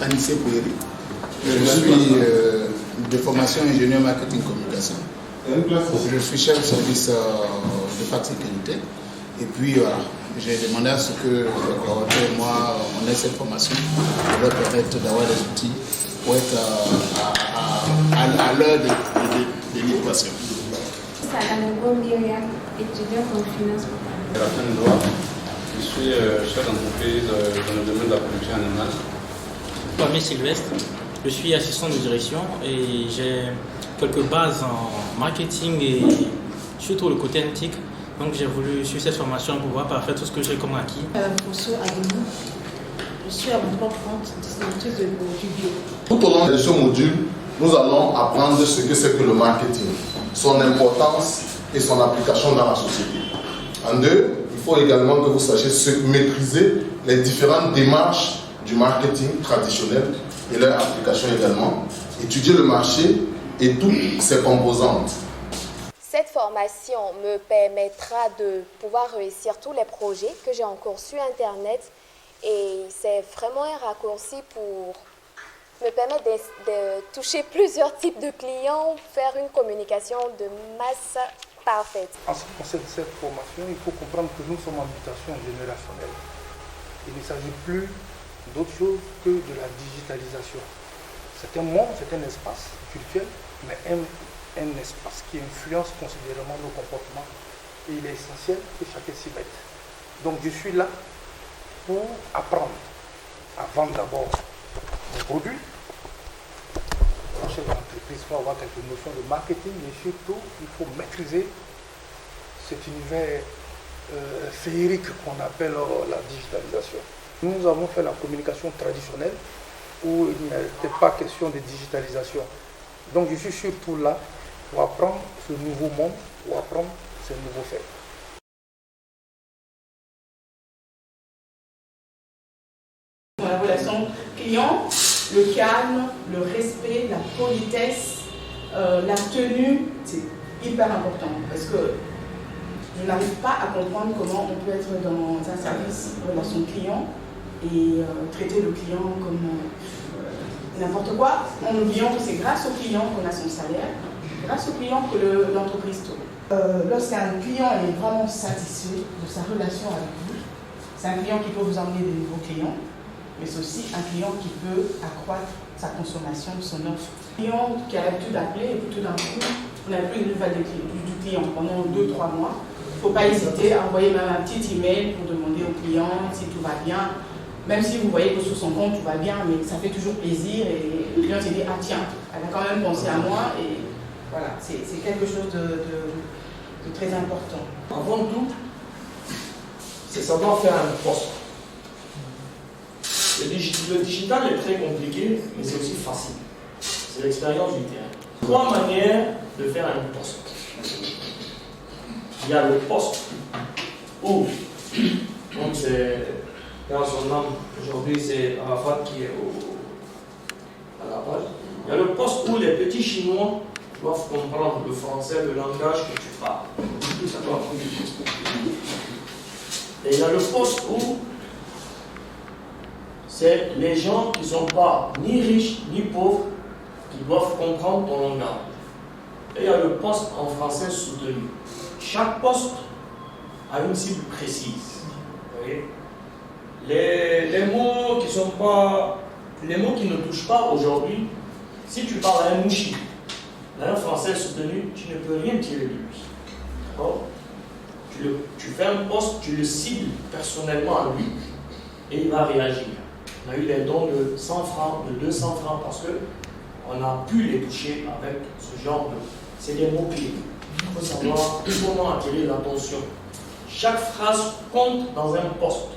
Anissé Pouiri. Je suis de formation ingénieur marketing communication. Je suis chef de service de fac sécurité. Et puis voilà, j'ai demandé à ce que le collaborateur et moi, on ait cette formation qui va permettre d'avoir des outils pour être à l'heure de l'innovation. Je suis chef d'entreprise dans le domaine de la production animale. Kwame Sylvestre, je suis assistant de direction et j'ai quelques bases en marketing et surtout le côté antique. Donc j'ai voulu suivre cette formation pour pouvoir parfaire tout ce que j'ai comme acquis. Bonsoir Adeline, je suis à mon propre compte, distributrice de produits bio. Tout au long de ce module, nous allons apprendre ce que c'est que le marketing, son importance et son application dans la société. En deux, il faut également que vous sachiez maîtriser les différentes démarches du marketing traditionnel et leur application également, étudier le marché et toutes ses composantes. Cette formation me permettra de pouvoir réussir tous les projets que j'ai en cours sur Internet et c'est vraiment un raccourci pour me permettre de toucher plusieurs types de clients, faire une communication de masse parfaite. En ce qui concerne cette formation, il faut comprendre que nous sommes en mutation générationnelle. Il ne s'agit plus d'autre chose que de la digitalisation. C'est un monde, c'est un espace virtuel, mais un espace qui influence considérablement nos comportements. Et il est essentiel que chacun s'y mette. Donc je suis là pour apprendre à vendre d'abord des produits. Un chef d'entreprise faut avoir quelques notions de marketing, mais surtout il faut maîtriser cet univers féerique qu'on appelle la digitalisation. Nous avons fait la communication traditionnelle où il n'était pas question de digitalisation. Donc je suis surtout là pour apprendre ce nouveau monde, pour apprendre ces nouveaux faits. Dans la relation client, le calme, le respect, la politesse, la tenue, c'est hyper important parce que je n'arrive pas à comprendre comment on peut être dans un service relation client et traiter le client comme n'importe quoi, en oubliant que c'est grâce au client qu'on a son salaire, grâce au client que l'entreprise tourne. Lorsqu'un client est vraiment satisfait de sa relation avec vous, c'est un client qui peut vous emmener de nouveaux clients, mais c'est aussi un client qui peut accroître sa consommation, son offre. Un client qui a l'habitude d'appeler et puis tout d'un coup, on n'a plus de nouvelles du client pendant 2-3 mois. Il ne faut pas hésiter à envoyer même un petit email pour demander au client si tout va bien. Même si vous voyez que sur son compte tout va bien, mais ça fait toujours plaisir et le client s'est dit, ah tiens, elle a quand même pensé à moi et voilà, c'est quelque chose de très important. Avant tout, c'est savoir faire un poste. Le digital est très compliqué, mais c'est aussi facile. C'est l'expérience du terrain. 3 manières de faire un poste. Il y a le poste où, donc c'est dans son âme, aujourd'hui c'est Arafat qui est à la page. Il y a le poste où les petits Chinois doivent comprendre le français, le langage que tu parles. Ça doit et il y a le poste où c'est les gens qui ne sont pas ni riches ni pauvres qui doivent comprendre ton langage. Et il y a le poste en français soutenu. Chaque poste a une cible précise. Vous voyez? Les mots qui sont pas, les mots qui ne touchent pas aujourd'hui, si tu parles à un mouchi, dans un français soutenu, tu ne peux rien tirer de lui. D'accord? Tu fais un poste, tu le cibles personnellement à lui et il va réagir. On a eu des dons de 100 francs, de 200 francs parce qu'on a pu les toucher avec ce genre de... C'est des mots-clés. Il faut savoir comment attirer l'attention. Chaque phrase compte dans un poste.